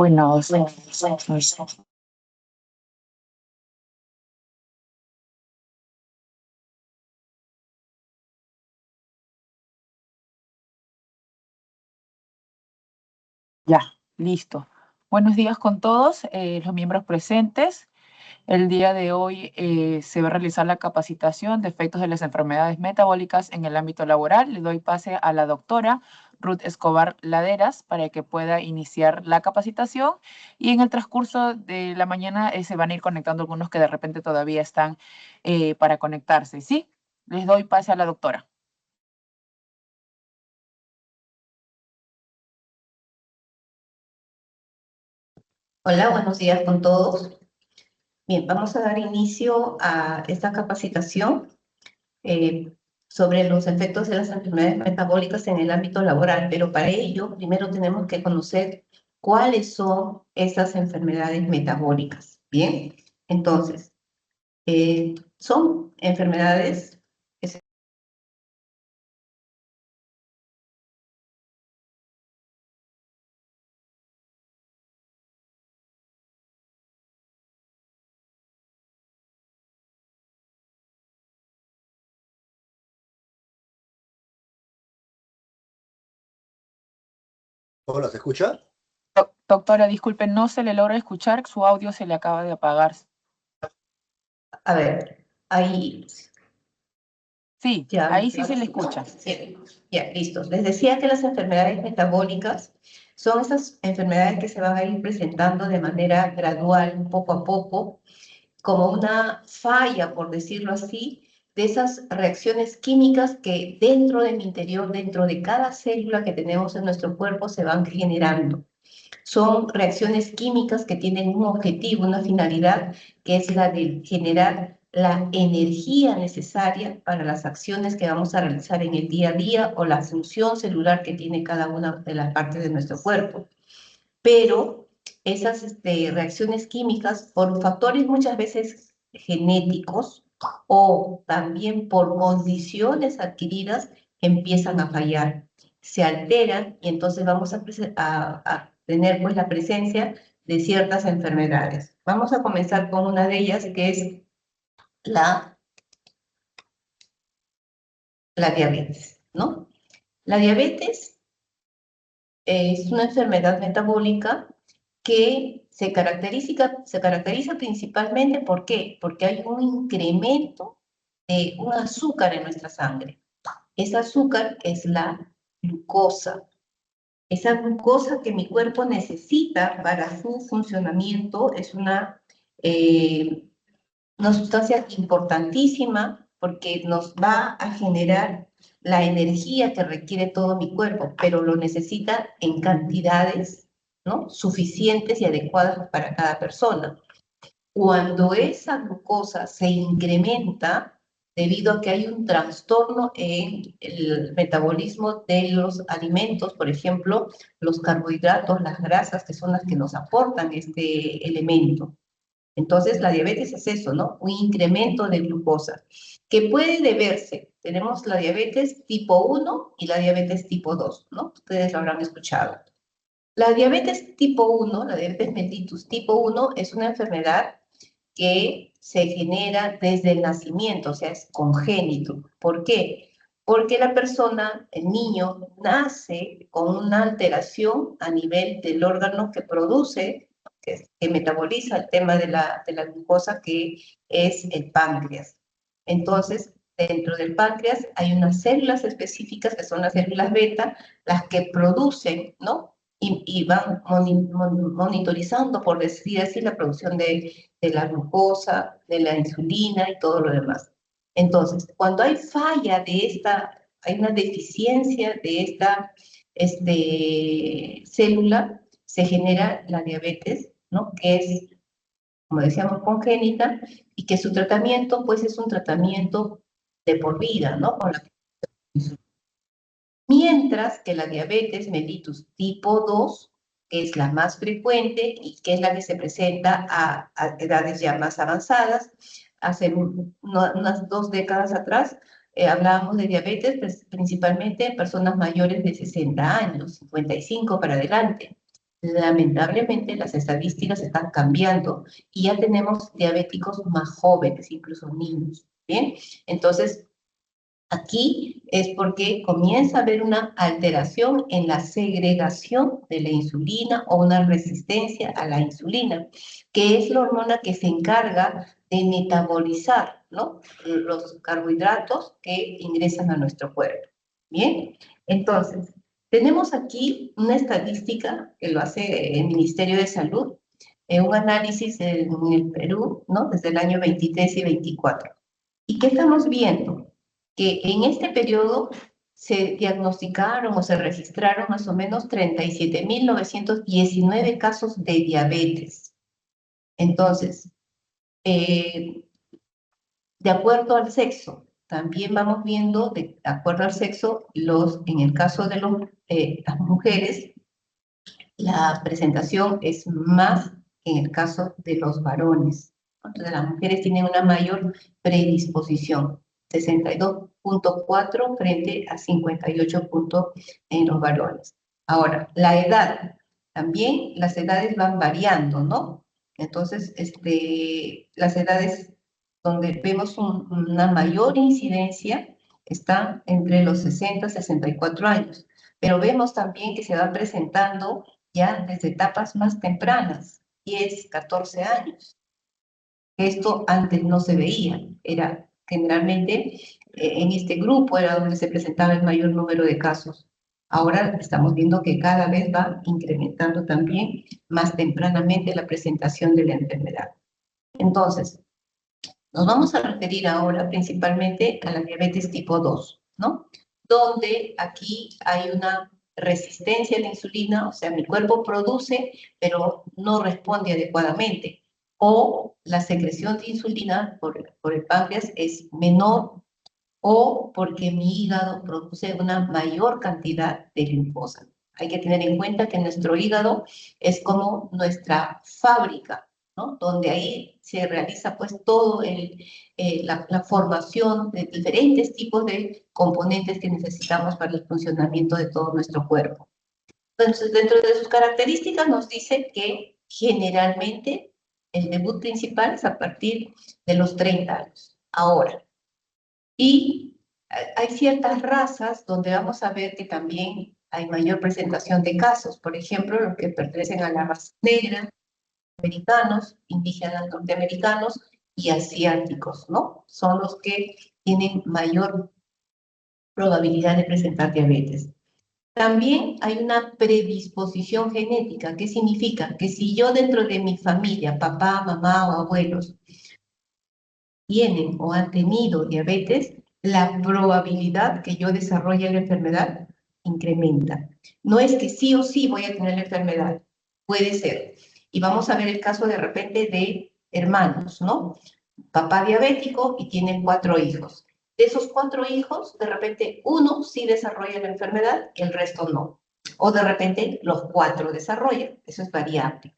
Bueno, ya, listo. Buenos días con todos los miembros presentes. El día de hoy se va a realizar la capacitación de efectos de las enfermedades metabólicas en el ámbito laboral. Le doy pase a la doctora Ruth Escobar Laderas para que pueda iniciar la capacitación y en el transcurso de la mañana se van a ir conectando algunos que de repente todavía están para conectarse, ¿sí? Les doy pase a la doctora. Hola, buenos días con todos. Bien, vamos a dar inicio a esta capacitación eh, sobre los efectos de las enfermedades metabólicas en el ámbito laboral, pero para ello primero tenemos que conocer cuáles son esas enfermedades metabólicas. Bien, entonces, son enfermedades que se... Hola, ¿se escucha? Doctora, disculpe, no se le logra escuchar, su audio se le acaba de apagar. A ver, ahí... Sí, Ya, ahí sí se le escucha. ya, listo. Les decía que las enfermedades metabólicas son esas enfermedades que se van a ir presentando de manera gradual, poco a poco, como una falla, por decirlo así, de esas reacciones químicas que dentro de mi interior, dentro de cada célula que tenemos en nuestro cuerpo, se van generando. Son reacciones químicas que tienen un objetivo, una finalidad, que es la de generar la energía necesaria para las acciones que vamos a realizar en el día a día o la función celular que tiene cada una de las partes de nuestro cuerpo. Pero esas reacciones químicas, por factores muchas veces genéticos o también por condiciones adquiridas, empiezan a fallar, se alteran y entonces vamos a tener pues la presencia de ciertas enfermedades. Vamos a comenzar con una de ellas que es la, la diabetes, ¿no? La diabetes es una enfermedad metabólica que se caracteriza principalmente, ¿por qué? Porque hay un incremento de un azúcar en nuestra sangre. Ese azúcar es la glucosa. Esa glucosa que mi cuerpo necesita para su funcionamiento es una sustancia importantísima porque nos va a generar la energía que requiere todo mi cuerpo, pero lo necesita en cantidades, ¿no?, suficientes y adecuadas para cada persona. Cuando esa glucosa se incrementa debido a que hay un trastorno en el metabolismo de los alimentos, por ejemplo, los carbohidratos, las grasas, que son las que nos aportan este elemento. Entonces, la diabetes es eso, ¿no? Un incremento de glucosa, que puede deberse, tenemos la diabetes tipo 1 y la diabetes tipo 2, ¿no? Ustedes lo habrán escuchado. La diabetes tipo 1, la diabetes mellitus tipo 1, es una enfermedad que se genera desde el nacimiento, o sea, es congénito. ¿Por qué? Porque la persona, el niño, nace con una alteración a nivel del órgano que produce, que metaboliza el tema de la glucosa, que es el páncreas. Entonces, dentro del páncreas hay unas células específicas, que son las células beta, las que producen, ¿no? Y van monitorizando, por decir así, la producción de la glucosa, de la insulina y todo lo demás. Entonces, cuando hay falla de esta, hay una deficiencia de esta célula, se genera la diabetes, ¿no?, que es, como decíamos, congénita, y que su tratamiento, pues, es un tratamiento de por vida, ¿no?, con la... Mientras que la diabetes mellitus tipo 2, que es la más frecuente y que es la que se presenta a edades ya más avanzadas, hace unas 2 décadas atrás, hablábamos de diabetes principalmente en personas mayores de 60 años, 55 para adelante. Lamentablemente las estadísticas están cambiando y ya tenemos diabéticos más jóvenes, incluso niños, ¿bien? Entonces, aquí es porque comienza a haber una alteración en la segregación de la insulina o una resistencia a la insulina, que es la hormona que se encarga de metabolizar, ¿no?, los carbohidratos que ingresan a nuestro cuerpo. Bien, entonces, tenemos aquí una estadística que lo hace el Ministerio de Salud, un análisis en el Perú, ¿no?, desde el año 23 y 24. ¿Y qué estamos viendo? Que en este periodo se diagnosticaron o se registraron más o menos 37.919 casos de diabetes. Entonces, de acuerdo al sexo, también vamos viendo, de acuerdo al sexo, en el caso de las mujeres, la presentación es más que en el caso de los varones. Entonces, las mujeres tienen una mayor predisposición, 62.4 frente a 58 puntos en los varones. Ahora, la edad, también las edades van variando, ¿no? Entonces, las edades donde vemos una mayor incidencia están entre los 60 y 64 años, pero vemos también que se va presentando ya desde etapas más tempranas, 10, 14 años. Esto antes no se veía, era generalmente en este grupo era donde se presentaba el mayor número de casos. Ahora estamos viendo que cada vez va incrementando también más tempranamente la presentación de la enfermedad. Entonces, nos vamos a referir ahora principalmente a la diabetes tipo 2, ¿no? Donde aquí hay una resistencia a la insulina, o sea, mi cuerpo produce, pero no responde adecuadamente. O la secreción de insulina por el páncreas es menor, o porque mi hígado produce una mayor cantidad de glucosa. Hay que tener en cuenta que nuestro hígado es como nuestra fábrica, ¿no?, donde ahí se realiza pues todo la formación de diferentes tipos de componentes que necesitamos para el funcionamiento de todo nuestro cuerpo. Entonces, dentro de sus características nos dice que generalmente el debut principal es a partir de los 30 años. Ahora, y hay ciertas razas donde vamos a ver que también hay mayor presentación de casos. Por ejemplo, los que pertenecen a la raza negra, americanos, indígenas norteamericanos y asiáticos, ¿no? Son los que tienen mayor probabilidad de presentar diabetes. También hay una predisposición genética. ¿Qué significa? Que si yo dentro de mi familia, papá, mamá o abuelos, tienen o han tenido diabetes, la probabilidad que yo desarrolle la enfermedad incrementa. No es que sí o sí voy a tener la enfermedad, puede ser. Y vamos a ver el caso de repente de hermanos, ¿no? Papá diabético y tienen 4 hijos. De esos 4 hijos, de repente uno sí desarrolla la enfermedad y el resto no. O de repente los 4 desarrollan, eso es variable.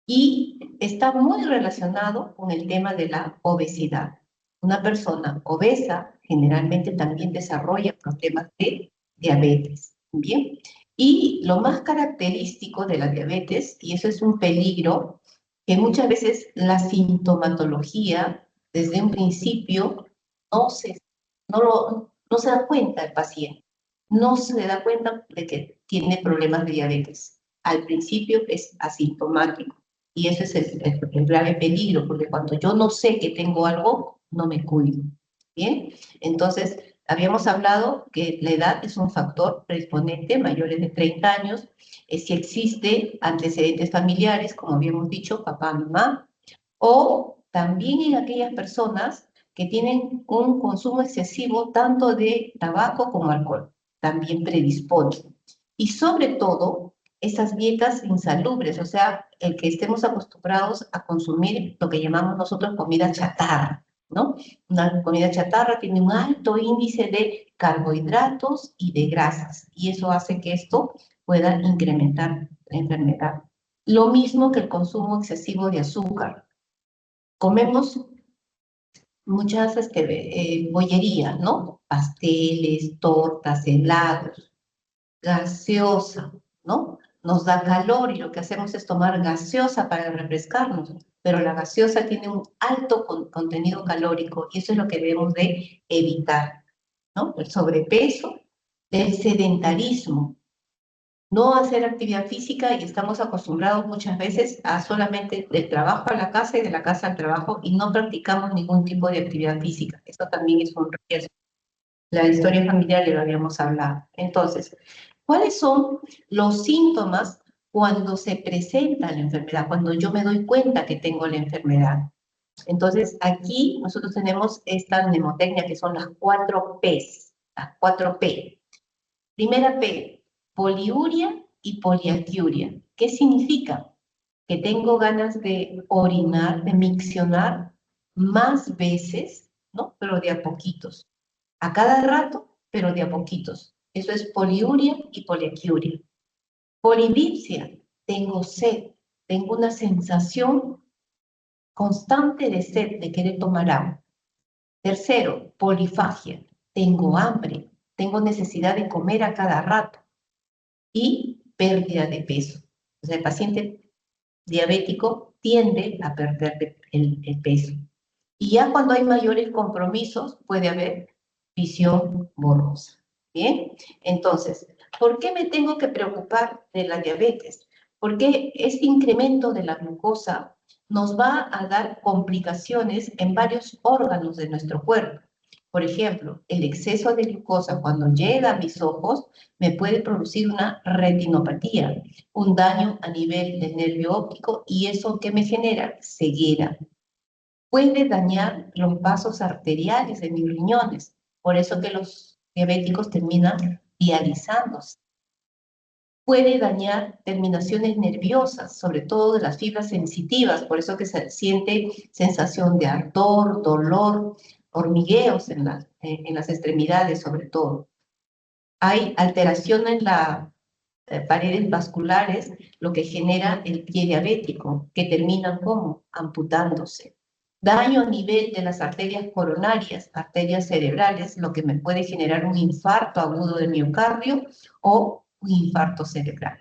Y está muy relacionado con el tema de la obesidad. Una persona obesa generalmente también desarrolla problemas de diabetes. Bien. Y lo más característico de la diabetes, y eso es un peligro, que muchas veces la sintomatología desde un principio no se da cuenta el paciente. No se da cuenta de que tiene problemas de diabetes. Al principio es asintomático. Y ese es el grave peligro, porque cuando yo no sé que tengo algo, no me cuido. ¿Bien? Entonces, habíamos hablado que la edad es un factor predisponente, mayores de 30 años, si existe antecedentes familiares, como habíamos dicho, papá, mamá, o también en aquellas personas que tienen un consumo excesivo tanto de tabaco como alcohol, también predispone. Y sobre todo, esas dietas insalubres, o sea, el que estemos acostumbrados a consumir lo que llamamos nosotros comida chatarra, ¿no? Una comida chatarra tiene un alto índice de carbohidratos y de grasas, y eso hace que esto pueda incrementar la enfermedad. Lo mismo que el consumo excesivo de azúcar. Comemos muchas bollerías, ¿no? Pasteles, tortas, helados, gaseosa, ¿no? nos da calor y lo que hacemos es tomar gaseosa para refrescarnos, pero la gaseosa tiene un alto contenido calórico y eso es lo que debemos de evitar, ¿no? El sobrepeso, el sedentarismo, no hacer actividad física y estamos acostumbrados muchas veces a solamente del trabajo a la casa y de la casa al trabajo y no practicamos ningún tipo de actividad física. Eso también es un riesgo. La historia familiar ya lo habíamos hablado. Entonces, ¿cuáles son los síntomas cuando se presenta la enfermedad? Cuando yo me doy cuenta que tengo la enfermedad. Entonces, aquí nosotros tenemos esta mnemotecnia que son las 4 Ps, las 4 P. Primera P, poliuria y poliaquiuria. ¿Qué significa? Que tengo ganas de orinar, de miccionar más veces, ¿no? Pero de a poquitos. A cada rato, pero de a poquitos. Eso es poliuria y poliaquiuria. Polidipsia, tengo sed, tengo una sensación constante de sed, de querer tomar agua. Tercero, polifagia, tengo hambre, tengo necesidad de comer a cada rato. Y pérdida de peso. O sea, el paciente diabético tiende a perder el peso. Y ya cuando hay mayores compromisos, puede haber visión borrosa. ¿Bien? Entonces, ¿por qué me tengo que preocupar de la diabetes? Porque este incremento de la glucosa nos va a dar complicaciones en varios órganos de nuestro cuerpo. Por ejemplo, el exceso de glucosa cuando llega a mis ojos me puede producir una retinopatía, un daño a nivel del nervio óptico y eso que me genera ceguera. Puede dañar los vasos arteriales de mis riñones, por eso que los diabéticos terminan dializándose. Puede dañar terminaciones nerviosas, sobre todo de las fibras sensitivas, por eso que se siente sensación de ardor, dolor, hormigueos en las extremidades sobre todo. Hay alteración en las paredes vasculares, lo que genera el pie diabético, que termina como amputándose. Daño a nivel de las arterias coronarias, arterias cerebrales, lo que me puede generar un infarto agudo del miocardio o un infarto cerebral.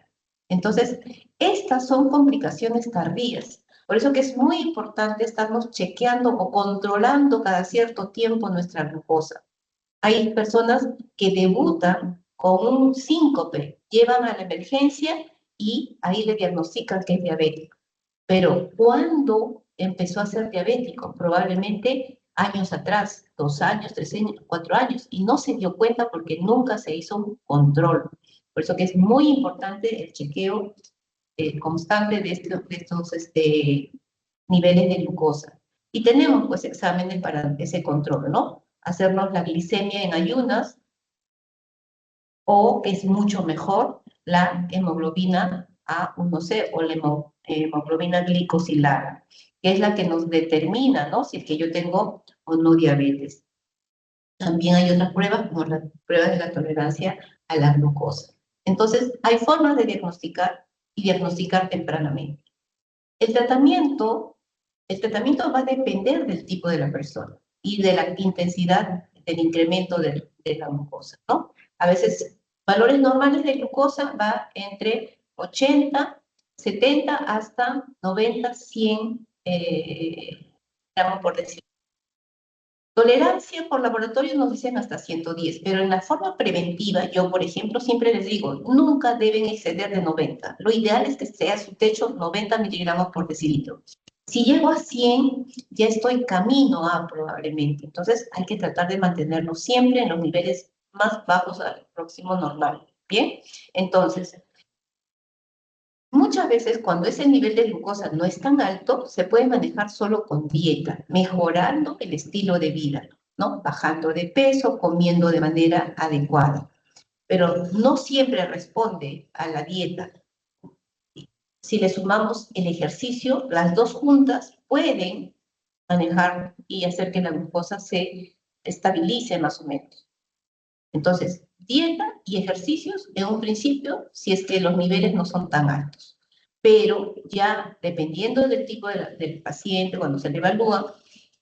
Entonces, estas son complicaciones tardías. Por eso que es muy importante estarnos chequeando o controlando cada cierto tiempo nuestra glucosa. Hay personas que debutan con un síncope, llevan a la emergencia y ahí le diagnostican que es diabético. Pero ¿cuándo empezó a ser diabético? Probablemente años atrás, 2 años, 3 años, 4 años, y no se dio cuenta porque nunca se hizo un control. Por eso que es muy importante el chequeo constante de estos niveles de glucosa. Y tenemos pues exámenes para ese control, ¿no? Hacernos la glicemia en ayunas o es mucho mejor la hemoglobina A1C o la hemoglobina glicosilada, que es la que nos determina, ¿no? Si es que yo tengo o no diabetes. También hay otras pruebas, como las pruebas de la tolerancia a la glucosa. Entonces, hay formas de diagnosticar y diagnosticar tempranamente. El tratamiento va a depender del tipo de la persona y de la intensidad del incremento de la glucosa, ¿no? A veces, valores normales de glucosa va entre 80, 70 hasta 90, 100 gramos por decir. Tolerancia por laboratorio nos dicen hasta 110, pero en la forma preventiva, yo, por ejemplo, siempre les digo, nunca deben exceder de 90. Lo ideal es que sea su techo 90 miligramos por decilitro. Si llego a 100, ya estoy camino a probablemente. Entonces, hay que tratar de mantenernos siempre en los niveles más bajos al próximo normal. ¿Bien? Entonces, muchas veces cuando ese nivel de glucosa no es tan alto, se puede manejar solo con dieta, mejorando el estilo de vida, ¿no? Bajando de peso, comiendo de manera adecuada. Pero no siempre responde a la dieta. Si le sumamos el ejercicio, las dos juntas pueden manejar y hacer que la glucosa se estabilice más o menos. Entonces, dieta y ejercicios en un principio, si es que los niveles no son tan altos. Pero ya dependiendo del tipo del paciente, cuando se le evalúa,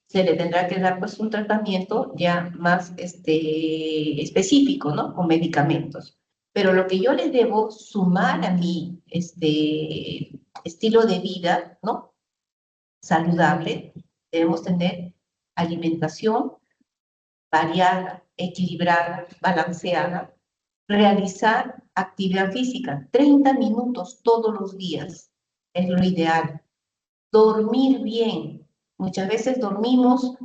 se le tendrá que dar pues un tratamiento ya más específico, ¿no? Con medicamentos. Pero lo que yo le debo sumar a mi estilo de vida, ¿no? Saludable, debemos tener alimentación variada, equilibrada, balanceada, realizar actividad física, 30 minutos todos los días, es lo ideal. Dormir bien. Muchas veces dormimos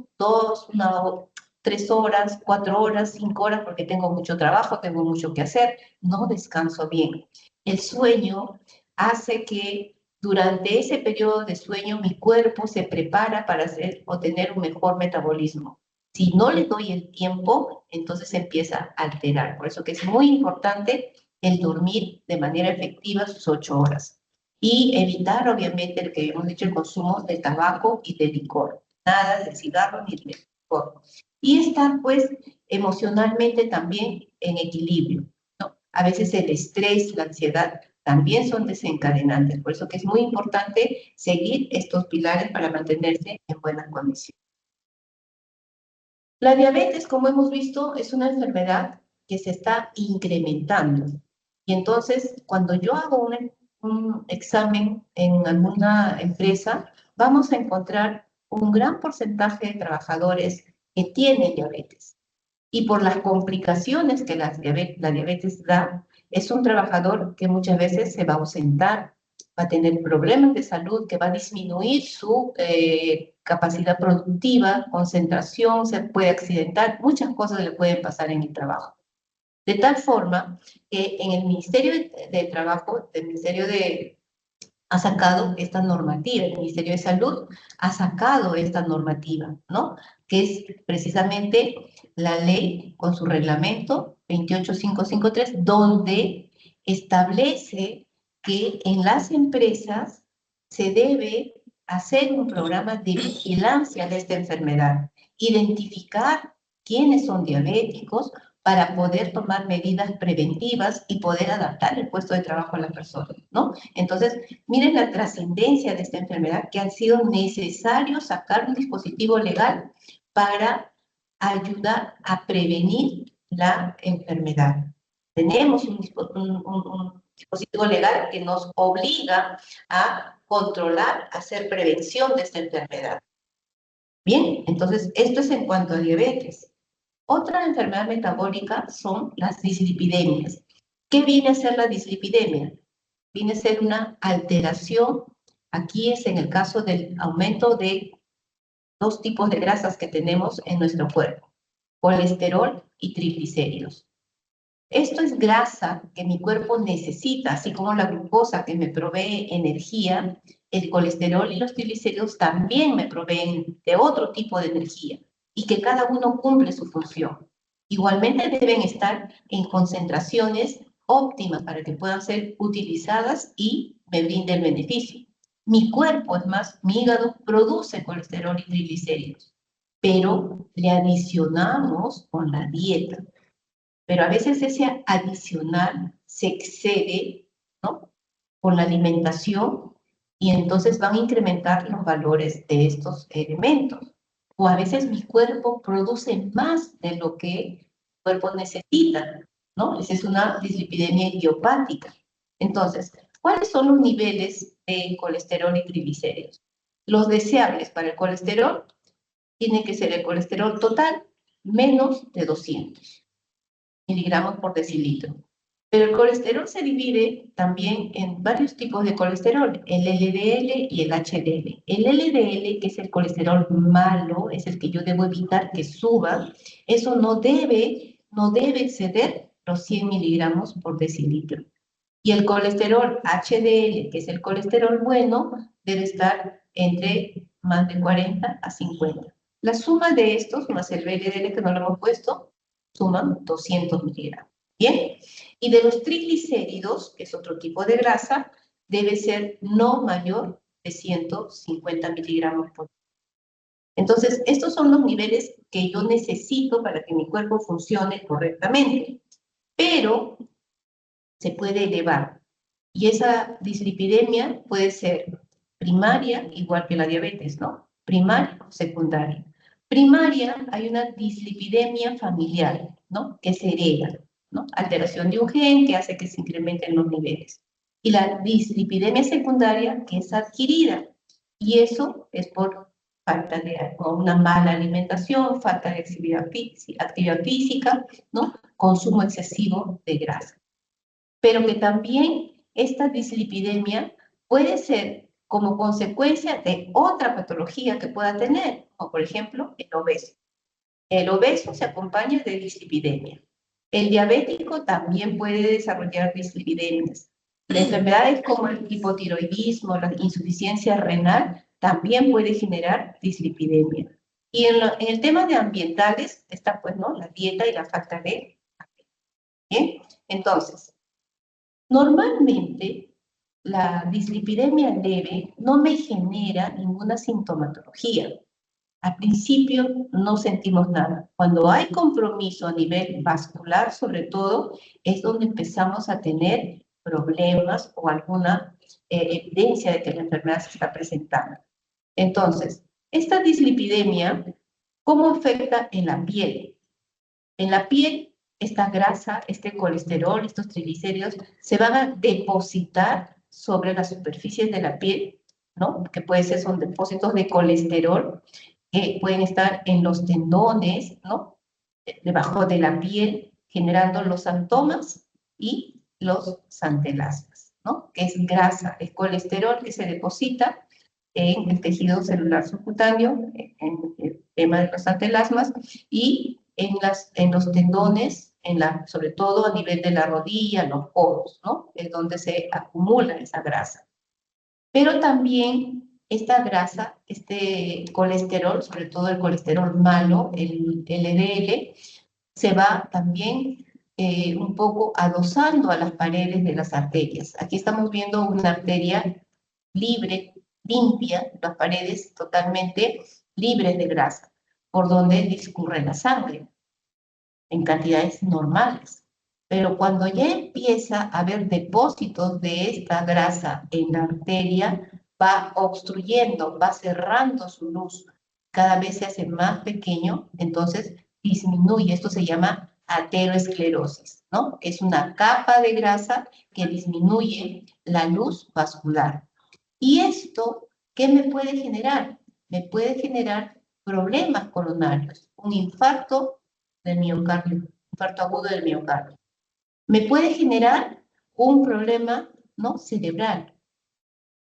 3 horas, 4 horas, 5 horas, porque tengo mucho trabajo, tengo mucho que hacer, no descanso bien. El sueño hace que durante ese periodo de sueño mi cuerpo se prepara para hacer o tener un mejor metabolismo. Si no le doy el tiempo, entonces se empieza a alterar. Por eso que es muy importante el dormir de manera efectiva sus 8 horas y evitar, obviamente, el que hemos dicho, el consumo de tabaco y de licor. Nada de cigarro ni de licor. Y estar, pues, emocionalmente también en equilibrio, ¿no? A veces el estrés, la ansiedad también son desencadenantes. Por eso que es muy importante seguir estos pilares para mantenerse en buenas condiciones. La diabetes, como hemos visto, es una enfermedad que se está incrementando. Y entonces, cuando yo hago un examen en alguna empresa, vamos a encontrar un gran porcentaje de trabajadores que tienen diabetes. Y por las complicaciones que la diabetes da, es un trabajador que muchas veces se va a ausentar, va a tener problemas de salud, que va a disminuir su capacidad productiva, concentración, se puede accidentar, muchas cosas le pueden pasar en el trabajo. De tal forma que en el Ministerio de Trabajo, el Ministerio ha sacado esta normativa, el Ministerio de Salud ha sacado esta normativa, ¿no? Que es precisamente la ley con su reglamento 28553, donde establece que en las empresas se debe hacer un programa de vigilancia de esta enfermedad, identificar quiénes son diabéticos para poder tomar medidas preventivas y poder adaptar el puesto de trabajo a la persona, ¿no? Entonces, miren la trascendencia de esta enfermedad, que ha sido necesario sacar un dispositivo legal para ayudar a prevenir la enfermedad. Tenemos un dispositivo legal que nos obliga a controlar, a hacer prevención de esta enfermedad. Bien, entonces esto es en cuanto a diabetes. Otra enfermedad metabólica son las dislipidemias. ¿Qué viene a ser la dislipidemia? Viene a ser una alteración, aquí es en el caso del aumento de 2 tipos de grasas que tenemos en nuestro cuerpo, colesterol y triglicéridos. Esto es grasa que mi cuerpo necesita, así como la glucosa que me provee energía, el colesterol y los triglicéridos también me proveen de otro tipo de energía y que cada uno cumple su función. Igualmente deben estar en concentraciones óptimas para que puedan ser utilizadas y me brinde el beneficio. Mi cuerpo, es más, mi hígado produce colesterol y triglicéridos, pero le adicionamos con la dieta. Pero a veces ese adicional se excede, ¿no? Con la alimentación y entonces van a incrementar los valores de estos elementos. O a veces mi cuerpo produce más de lo que el cuerpo necesita, ¿no? Esa es una dislipidemia idiopática. Entonces, ¿cuáles son los niveles de colesterol y triglicéridos? Los deseables para el colesterol tiene que ser el colesterol total menos de 200 miligramos por decilitro. Pero el colesterol se divide también en varios tipos de colesterol, el LDL y el HDL. El LDL, que es el colesterol malo, es el que yo debo evitar que suba, eso no debe exceder los 100 miligramos por decilitro. Y el colesterol HDL, que es el colesterol bueno, debe estar entre más de 40 a 50. La suma de estos, más el LDL que no lo hemos puesto, suman 200 miligramos. Bien, y de los triglicéridos, que es otro tipo de grasa, debe ser no mayor de 150 miligramos por. Entonces, estos son los niveles que yo necesito para que mi cuerpo funcione correctamente. Pero se puede elevar. Y esa dislipidemia puede ser primaria, igual que la diabetes, ¿no? Primaria o secundaria. Primaria, hay una dislipidemia familiar, ¿no? Que se hereda. ¿no? Alteración de un gen que hace que se incrementen los niveles. Y la dislipidemia secundaria, que es adquirida, y eso es por falta de una mala alimentación, falta de actividad física, ¿no? Consumo excesivo de grasa. Pero que también esta dislipidemia puede ser como consecuencia de otra patología que pueda tener, como por ejemplo el obeso. El obeso se acompaña de dislipidemia. El diabético también puede desarrollar dislipidemias. Las enfermedades como el hipotiroidismo, la insuficiencia renal, también puede generar dislipidemia. Y en el tema de ambientales está, pues, ¿no? La dieta y la falta de... ¿Bien? Entonces, normalmente la dislipidemia leve no me genera ninguna sintomatología. Al principio no sentimos nada. Cuando hay compromiso a nivel vascular, sobre todo, es donde empezamos a tener problemas o alguna evidencia de que la enfermedad se está presentando. Entonces, esta dislipidemia, ¿cómo afecta en la piel? En la piel, esta grasa, este colesterol, estos triglicéridos, se van a depositar sobre las superficies de la piel, ¿no? Que puede ser, son depósitos de colesterol, que pueden estar en los tendones, ¿no? Debajo de la piel, generando los santomas y los santelasmas, ¿no? Que es grasa, es colesterol que se deposita en el tejido celular subcutáneo, en el tema de los santelasmas, y en los tendones, sobre todo a nivel de la rodilla, los codos, ¿no? Es donde se acumula esa grasa. Pero también esta grasa, este colesterol, sobre todo el colesterol malo, el LDL, se va también un poco adosando a las paredes de las arterias. Aquí estamos viendo una arteria libre, limpia, las paredes totalmente libres de grasa, por donde discurre la sangre en cantidades normales. Pero cuando ya empieza a haber depósitos de esta grasa en la arteria, va obstruyendo, va cerrando su luz, cada vez se hace más pequeño, entonces disminuye, esto se llama ateroesclerosis, ¿no? Es una capa de grasa que disminuye la luz vascular. ¿Y esto qué me puede generar? Me puede generar problemas coronarios, un infarto del miocardio, infarto agudo del miocardio. Me puede generar un problema, ¿no? Cerebral,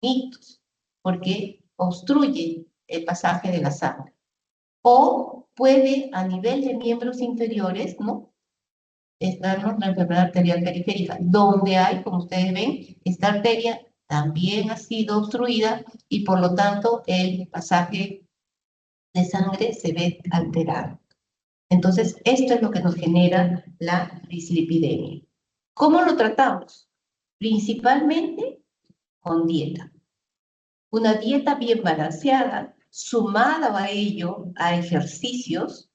ictus, porque obstruye el pasaje de la sangre. O puede, a nivel de miembros inferiores, ¿no? Estarnos la enfermedad arterial periférica, donde hay, como ustedes ven, esta arteria también ha sido obstruida y por lo tanto el pasaje de sangre se ve alterado. Entonces, esto es lo que nos genera la dislipidemia. ¿Cómo lo tratamos? Principalmente con dieta. Una dieta bien balanceada, sumada a ello a ejercicios,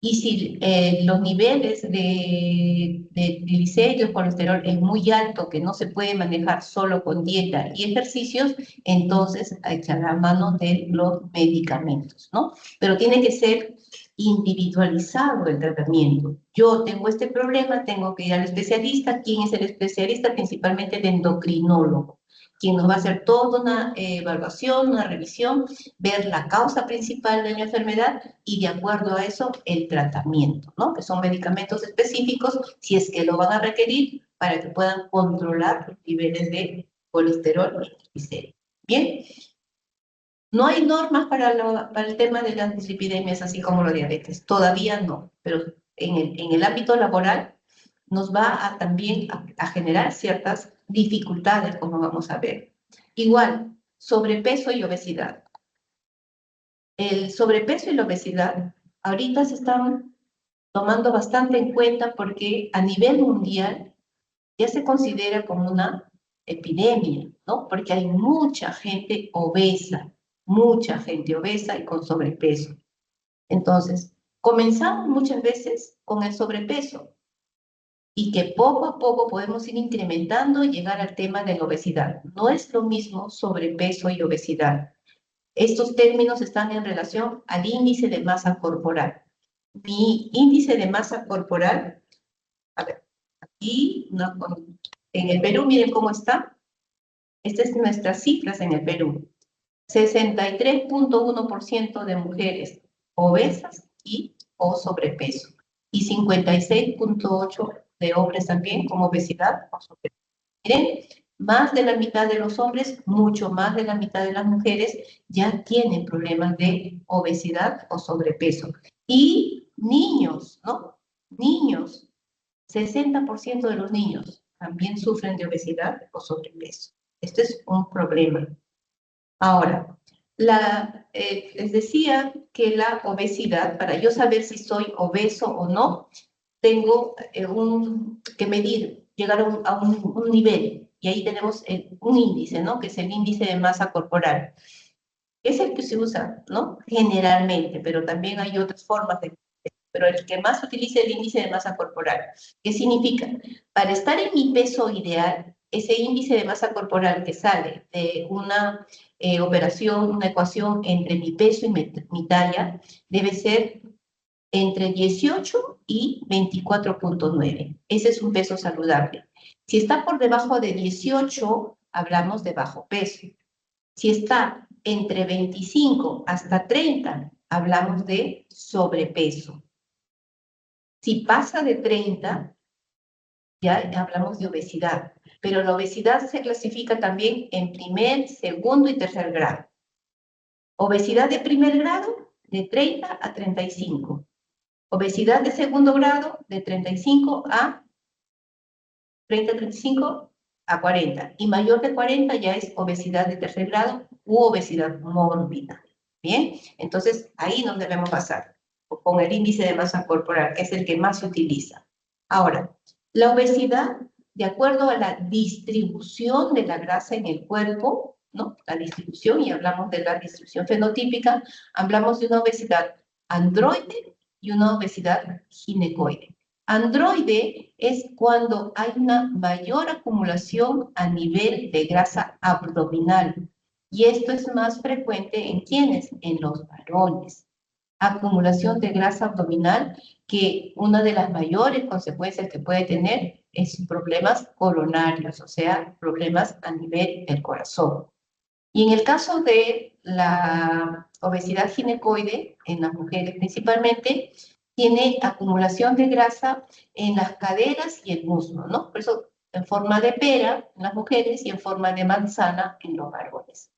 y si los niveles de triglicéridos, colesterol es muy alto, que no se puede manejar solo con dieta y ejercicios, entonces echará mano de los medicamentos, ¿no? Pero tiene que ser individualizado el tratamiento. Yo tengo este problema, tengo que ir al especialista. ¿Quién es el especialista? Principalmente el endocrinólogo, quien nos va a hacer toda una evaluación, una revisión, ver la causa principal de la enfermedad y de acuerdo a eso el tratamiento, ¿no? Que son medicamentos específicos si es que lo van a requerir para que puedan controlar los niveles de colesterol y triglicéridos. Bien, no hay normas para el tema de las dislipidemias, así como la diabetes, todavía no, pero en el ámbito laboral nos va también a generar ciertas dificultades, como vamos a ver. Igual, sobrepeso y obesidad. El sobrepeso y la obesidad ahorita se están tomando bastante en cuenta porque a nivel mundial ya se considera como una epidemia, ¿no? Porque hay mucha gente obesa y con sobrepeso. Entonces, comenzamos muchas veces con el sobrepeso y que poco a poco podemos ir incrementando y llegar al tema de la obesidad. No es lo mismo sobrepeso y obesidad. Estos términos están en relación al índice de masa corporal. Mi índice de masa corporal, a ver, Aquí, en el Perú, miren cómo está. Estas son nuestras cifras en el Perú. 63.1% de mujeres obesas y o sobrepeso. Y 56.8% de hombres también con obesidad o sobrepeso. Miren, más de la mitad de los hombres, mucho más de la mitad de las mujeres ya tienen problemas de obesidad o sobrepeso. Y niños, ¿no? Niños, 60% de los niños también sufren de obesidad o sobrepeso. Esto es un problema. Ahora, les decía que la obesidad, para yo saber si soy obeso o no, tengo que medir, llegar a un nivel, y ahí tenemos un índice, ¿no? Que es el índice de masa corporal. Es el que se usa, ¿no? Generalmente, pero también hay otras formas de... Pero el que más utiliza el índice de masa corporal. ¿Qué significa? Para estar en mi peso ideal, ese índice de masa corporal que sale de una operación, una ecuación entre mi peso y mi talla, debe ser entre 18 y 24.9. Ese es un peso saludable. Si está por debajo de 18, hablamos de bajo peso. Si está entre 25 hasta 30, hablamos de sobrepeso. Si pasa de 30, ya hablamos de obesidad. Pero la obesidad se clasifica también en primer, segundo y tercer grado. Obesidad de primer grado, de 30 a 35. Obesidad de segundo grado, de 35 a 35 a 40. Y mayor de 40 ya es obesidad de tercer grado u obesidad mórbida. Bien, entonces ahí nos debemos pasar con el índice de masa corporal, que es el que más se utiliza. Ahora, la obesidad, de acuerdo a la distribución de la grasa en el cuerpo, ¿no? La distribución, y hablamos de la distribución fenotípica, hablamos de una obesidad androide y una obesidad ginecoide. Androide es cuando hay una mayor acumulación a nivel de grasa abdominal. Y esto es más frecuente en quienes, en los varones. Acumulación de grasa abdominal, que una de las mayores consecuencias que puede tener es problemas coronarios, o sea, problemas a nivel del corazón. Y en el caso de la obesidad ginecoide, en las mujeres principalmente, tiene acumulación de grasa en las caderas y el muslo, ¿no? Por eso en forma de pera en las mujeres y en forma de manzana en los varones.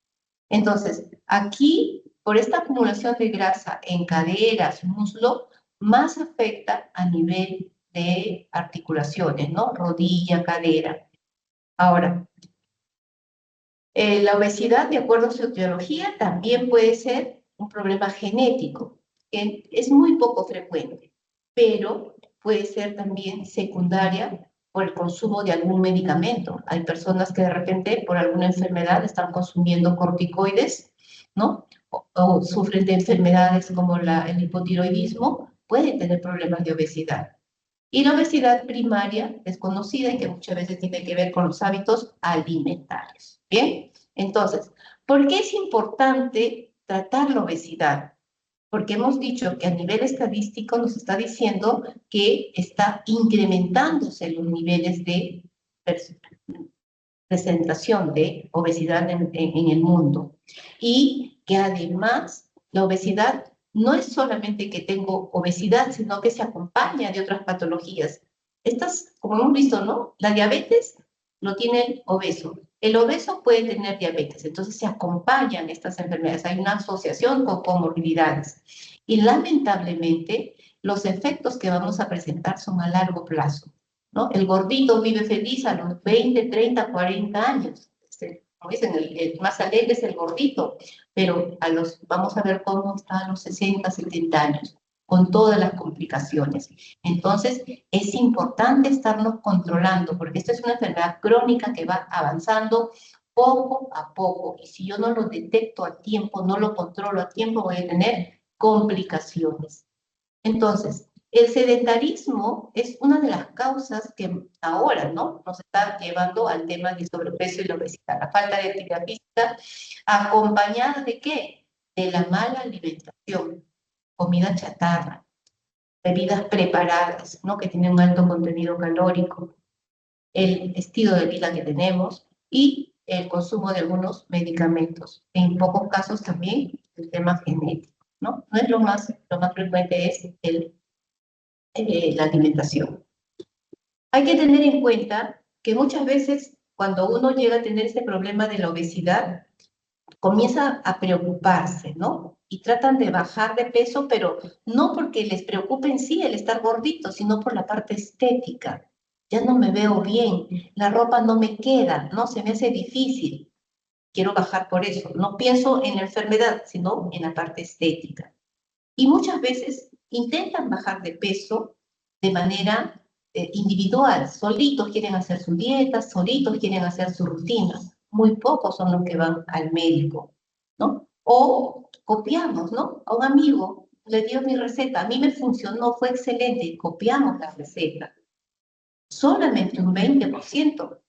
Entonces, aquí, por esta acumulación de grasa en caderas, muslo, más afecta a nivel de articulaciones, ¿no? Rodilla, cadera. Ahora, la obesidad, de acuerdo a su etiología, también puede ser un problema genético, que es muy poco frecuente, pero puede ser también secundaria por el consumo de algún medicamento. Hay personas que de repente por alguna enfermedad están consumiendo corticoides, ¿no? O sufren de enfermedades como el hipotiroidismo, pueden tener problemas de obesidad. Y la obesidad primaria, desconocida y que muchas veces tiene que ver con los hábitos alimentarios. ¿Bien? Entonces, ¿por qué es importante tratar la obesidad? Porque hemos dicho que a nivel estadístico nos está diciendo que está incrementándose los niveles de presentación de obesidad en el mundo. Y que además la obesidad no es solamente que tengo obesidad, sino que se acompaña de otras patologías. Estas, como hemos visto, ¿no? La diabetes lo tiene el obeso. El obeso puede tener diabetes, entonces se acompañan estas enfermedades. Hay una asociación con comorbilidades. Y lamentablemente, los efectos que vamos a presentar son a largo plazo, ¿no? El gordito vive feliz a los 20, 30, 40 años. Como dicen, el más alegre es el gordito, pero vamos a ver cómo está a los 60, 70 años, con todas las complicaciones. Entonces, es importante estarnos controlando, porque esta es una enfermedad crónica que va avanzando poco a poco, y si yo no lo detecto a tiempo, no lo controlo a tiempo, voy a tener complicaciones. Entonces, el sedentarismo es una de las causas que ahora, ¿no?, nos está llevando al tema del sobrepeso y la obesidad. La falta de actividad física, acompañada ¿de qué? De la mala alimentación, comida chatarra, bebidas preparadas, ¿no? Que tienen un alto contenido calórico, el estilo de vida que tenemos y el consumo de algunos medicamentos. En pocos casos también el tema genético, ¿no? No es lo más frecuente es la alimentación. Hay que tener en cuenta que muchas veces cuando uno llega a tener este problema de la obesidad, comienza a preocuparse, ¿no? Y tratan de bajar de peso, pero no porque les preocupe en sí el estar gordito, sino por la parte estética. Ya no me veo bien, la ropa no me queda, ¿no? Se me hace difícil. Quiero bajar por eso. No pienso en la enfermedad, sino en la parte estética. Y muchas veces intentan bajar de peso de manera individual. Solitos quieren hacer su dieta, solitos quieren hacer su rutina. Muy pocos son los que van al médico, ¿no? O copiamos, ¿no? A un amigo le dio mi receta, a mí me funcionó, fue excelente, y copiamos la receta. Solamente un 20%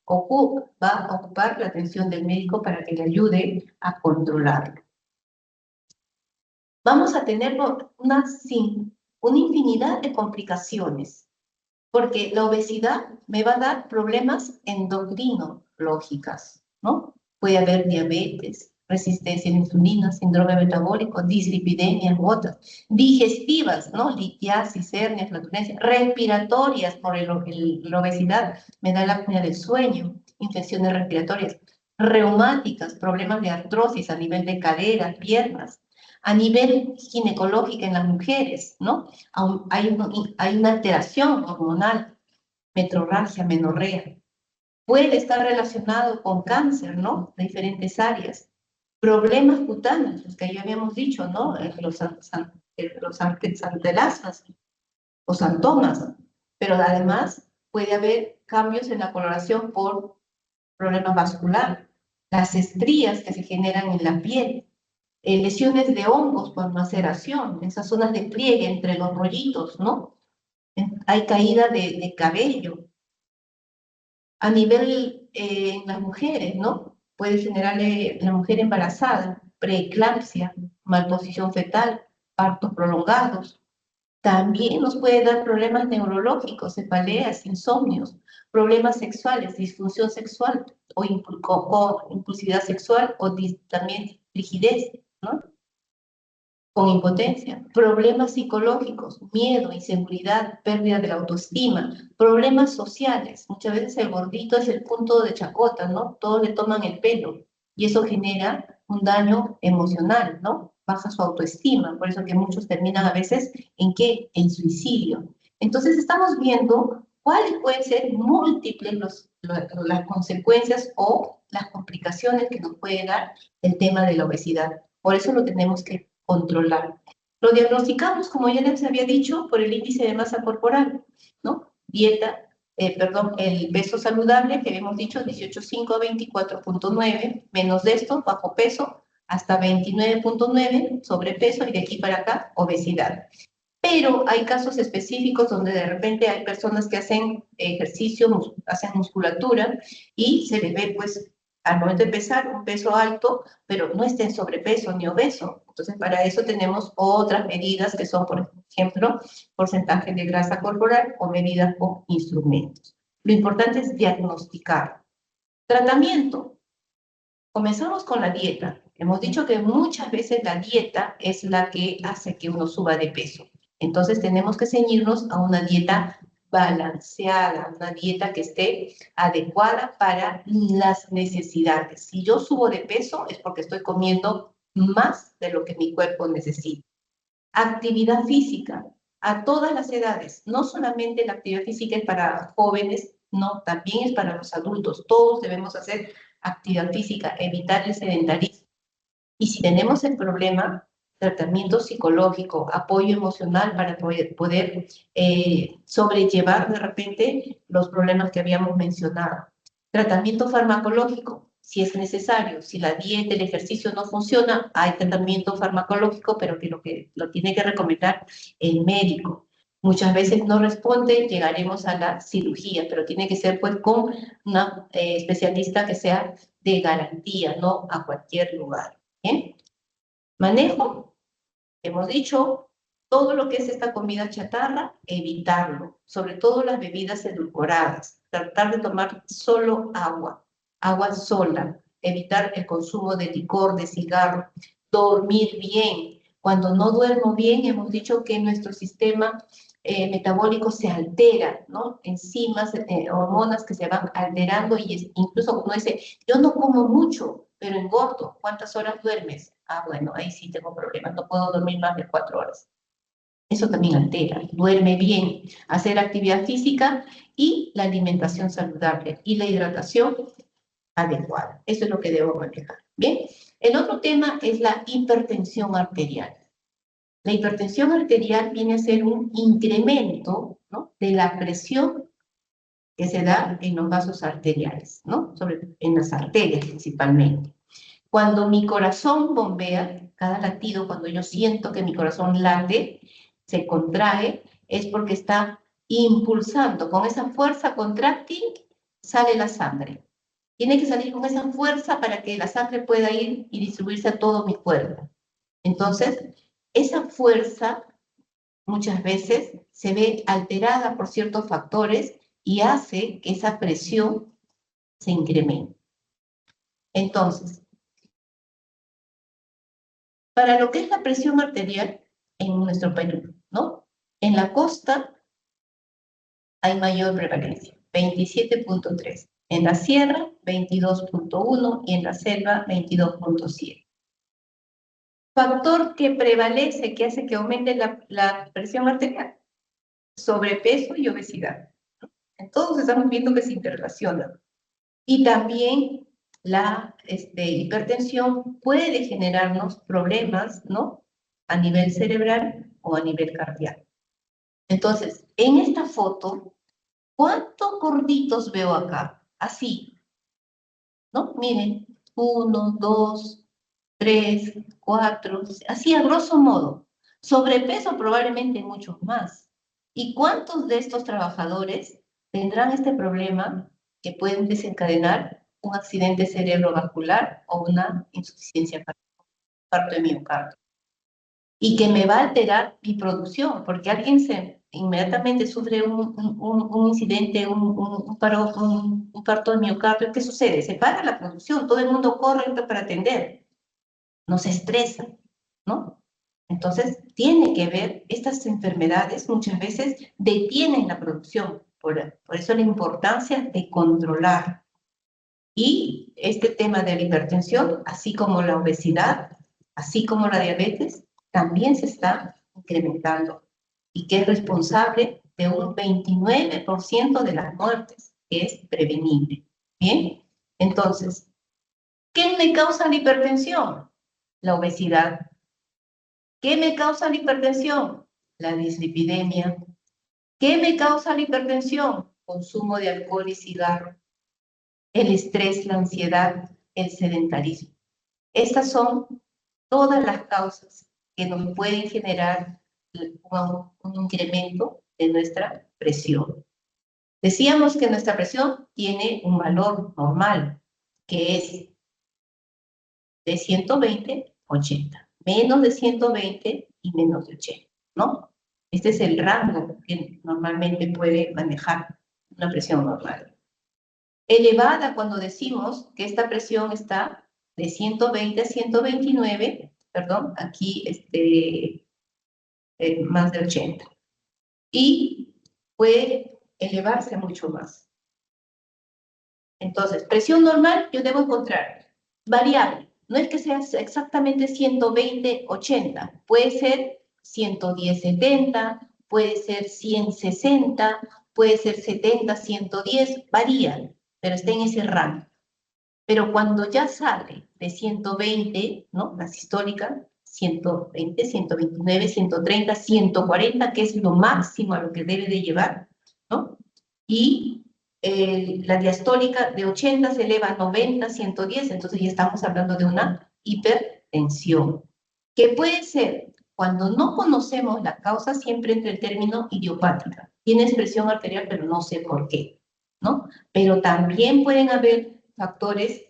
va a ocupar la atención del médico para que le ayude a controlarlo. Vamos a tener una infinidad de complicaciones, porque la obesidad me va a dar problemas endocrinológicas, ¿no? Puede haber diabetes, resistencia a la insulina, síndrome metabólico, dislipidemia, otras, digestivas, ¿no? Litiasis, hernias, flatulencias, respiratorias por la obesidad, me da la apnea del sueño, infecciones respiratorias, reumáticas, problemas de artrosis a nivel de cadera, piernas, a nivel ginecológico en las mujeres, ¿no? Hay una alteración hormonal, metrorragia, menorrea. Puede estar relacionado con cáncer, ¿no? De diferentes áreas. Problemas cutáneos, los que ya habíamos dicho, ¿no? Los antelasmas o santomas. Pero además puede haber cambios en la coloración por problema vascular, las estrías que se generan en la piel, lesiones de hongos por maceración, esas zonas de pliegue entre los rollitos, ¿no? Hay caída de cabello. A nivel en las mujeres, ¿no? Puede generarle la mujer embarazada, preeclampsia, malposición fetal, partos prolongados. También nos puede dar problemas neurológicos, cefaleas, insomnios, problemas sexuales, disfunción sexual o impulsividad sexual o también rigidez, ¿no? Con impotencia, problemas psicológicos, miedo, inseguridad, pérdida de la autoestima, problemas sociales. Muchas veces el gordito es el punto de chacota, ¿no? Todos le toman el pelo y eso genera un daño emocional, ¿no? Baja su autoestima, por eso que muchos terminan a veces ¿en qué? En suicidio. Entonces estamos viendo cuáles pueden ser múltiples las consecuencias o las complicaciones que nos puede dar el tema de la obesidad. Por eso lo tenemos que controlar. Lo diagnosticamos, como ya les había dicho, por el índice de masa corporal, ¿no? El peso saludable, que hemos dicho, 18,5 a 24,9, menos de esto, bajo peso, hasta 29,9, sobrepeso, y de aquí para acá, obesidad. Pero hay casos específicos donde de repente hay personas que hacen ejercicio, hacen musculatura, y se les ve, pues, al momento de pesar, un peso alto, pero no está en sobrepeso ni obeso. Entonces, para eso tenemos otras medidas que son, por ejemplo, porcentaje de grasa corporal o medidas con instrumentos. Lo importante es diagnosticar. Tratamiento. Comenzamos con la dieta. Hemos dicho que muchas veces la dieta es la que hace que uno suba de peso. Entonces tenemos que ceñirnos a una dieta balanceada, una dieta que esté adecuada para las necesidades. Si yo subo de peso es porque estoy comiendo más de lo que mi cuerpo necesita. Actividad física a todas las edades. No solamente la actividad física es para jóvenes, no, también es para los adultos. Todos debemos hacer actividad física, evitar el sedentarismo. Y si tenemos el problema, tratamiento psicológico, apoyo emocional para poder sobrellevar de repente los problemas que habíamos mencionado. Tratamiento farmacológico, si es necesario. Si la dieta, el ejercicio no funciona, hay tratamiento farmacológico, pero que lo tiene que recomendar el médico. Muchas veces no responde, llegaremos a la cirugía, pero tiene que ser pues con una especialista que sea de garantía, no a cualquier lugar. ¿Bien? Manejo, hemos dicho, Todo lo que es esta comida chatarra, evitarlo, sobre todo las bebidas edulcoradas, tratar de tomar solo agua, agua sola, evitar el consumo de licor, de cigarro, dormir bien. Cuando no duermo bien, hemos dicho que nuestro sistema metabólico se altera, ¿no? Enzimas, hormonas que se van alterando y incluso uno dice, yo no como mucho, pero engordo. ¿Cuántas horas duermes? Ah, bueno, ahí sí tengo problemas, no puedo dormir más de 4 horas. Eso también altera. Duerme bien, hacer actividad física y la alimentación saludable y la hidratación adecuada. Eso es lo que debo manejar. Bien, el otro tema es la hipertensión arterial. La hipertensión arterial viene a ser un incremento, ¿no?, de la presión que se da en los vasos arteriales, ¿no?, en las arterias principalmente. Cuando mi corazón bombea, cada latido, cuando yo siento que mi corazón late, se contrae, es porque está impulsando. Con esa fuerza contráctil sale la sangre. Tiene que salir con esa fuerza para que la sangre pueda ir y distribuirse a todo mi cuerpo. Entonces, esa fuerza muchas veces se ve alterada por ciertos factores y hace que esa presión se incremente. Entonces, para lo que es la presión arterial en nuestro Perú, ¿no? En la costa hay mayor prevalencia, 27.3. En la sierra, 22.1 y en la selva, 22.7. Factor que prevalece, que hace que aumente la presión arterial, sobrepeso y obesidad. Todos estamos viendo que se interrelacionan. Y también la hipertensión puede generarnos problemas, ¿no?, a nivel cerebral o a nivel cardíaco. Entonces, en esta foto, ¿cuántos gorditos veo acá? Así, ¿no? Miren, 1, 2, 3, 4, así a grosso modo. Sobrepeso probablemente muchos más. ¿Y cuántos de estos trabajadores tendrán este problema que pueden desencadenar un accidente cerebrovascular o una insuficiencia cardíaca, infarto de miocardio? Y que me va a alterar mi producción, porque alguien inmediatamente sufre un incidente, un parto de miocardio. ¿Qué sucede? Se para la producción, todo el mundo corre para atender, nos estresa, ¿no? Entonces, tiene que ver, estas enfermedades muchas veces detienen la producción, por eso la importancia de controlar. Y este tema de la hipertensión, así como la obesidad, así como la diabetes, también se está incrementando y que es responsable de un 29% de las muertes, que es prevenible. Bien, entonces, ¿qué me causa la hipertensión? La obesidad. ¿Qué me causa la hipertensión? La dislipidemia. ¿Qué me causa la hipertensión? Consumo de alcohol y cigarro. El estrés, la ansiedad, el sedentarismo. Estas son todas las causas que nos pueden generar un incremento de nuestra presión. Decíamos que nuestra presión tiene un valor normal, que es de 120 a 80. Menos de 120 y menos de 80, ¿no? Este es el rango que normalmente puede manejar una presión normal. Elevada cuando decimos que esta presión está de 120 a 129, perdón, aquí más de 80. Y puede elevarse mucho más. Entonces, presión normal yo debo encontrar variable. No es que sea exactamente 120-80, puede ser 110-70, puede ser 100-60, puede ser 70-110, varía, pero está en ese rango. Pero cuando ya sale de 120, ¿no?, la sistólica, 120, 129, 130, 140, que es lo máximo a lo que debe de llevar, ¿no? Y la diastólica de 80 se eleva a 90, 110, entonces ya estamos hablando de una hipertensión, que puede ser, cuando no conocemos la causa, siempre entre el término idiopática. Tienes presión arterial, pero no sé por qué, ¿no? Pero también pueden haber factores